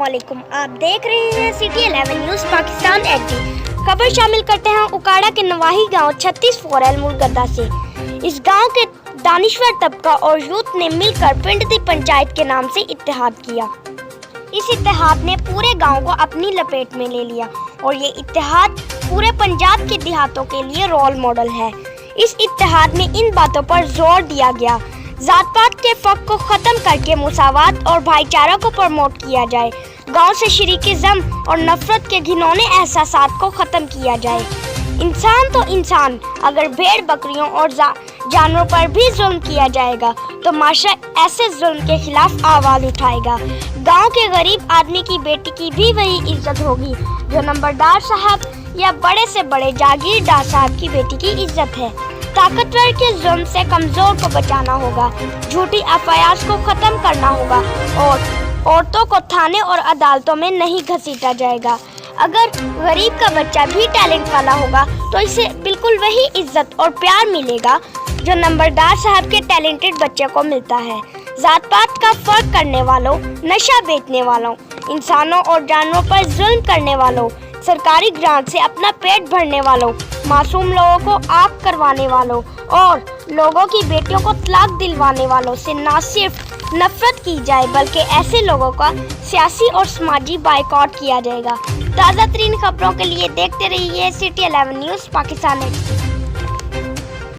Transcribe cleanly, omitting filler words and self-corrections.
वालेकुम, आप देख रहे हैं सिटी 11 न्यूज़ पाकिस्तान एचडी। खबर शामिल करते हैं उकाड़ा के नवाही गांव 36 फोरल मुरगदा से। इस गांव के दानिश्वर तबका और यूथ ने मिलकर पिंड दी पंचायत के नाम से इत्तेहाद किया। इस इत्तेहाद ने पूरे गांव को अपनी लपेट में ले लिया और ये इत्तेहाद पूरे पंजाब के देहातों के लिए रोल मॉडल है। इस इत्तेहाद में इन बातों पर जोर दिया गया, जात पात के फर्क को खत्म करके मुसावात और भाईचारा को प्रमोट किया जाए, गांव से शरीकिज़्म और नफरत के घिनौने एहसासात को खत्म किया जाए। इंसान तो इंसान, अगर भेड़ बकरियों और जानवरों पर भी जुल्म किया जाएगा तो माशरा ऐसे जुल्म के खिलाफ आवाज उठाएगा। गांव के गरीब आदमी की बेटी की भी वही इज्जत होगी जो नंबरदार साहब या बड़े से बड़े जागीरदार साहब की बेटी की इज्जत है। ताकतवर के जुल्म से कमजोर को बचाना होगा, झूठी अफवाह को खत्म करना होगा और औरतों को थाने और अदालतों में नहीं घसीटा जाएगा। अगर गरीब का बच्चा भी टैलेंट वाला होगा तो इसे बिल्कुल वही इज्जत और प्यार मिलेगा जो नंबरदार साहब के टैलेंटेड बच्चे को मिलता है। जात पात का फर्क करने वालों, नशा बेचने वालों, इंसानों और जानवरों पर जुल्म करने वालों, सरकारी ग्रांट से अपना पेट भरने वालों, मासूम लोगों को आग करवाने वालों और लोगों की बेटियों को तलाक दिलवाने वालों से न सिर्फ नफरत की जाए बल्कि ऐसे लोगों का सियासी और समाजी बाइकआउट किया जाएगा। ताज़ा तरीन खबरों के लिए देखते रहिए सिटी 11 न्यूज़ पाकिस्तान।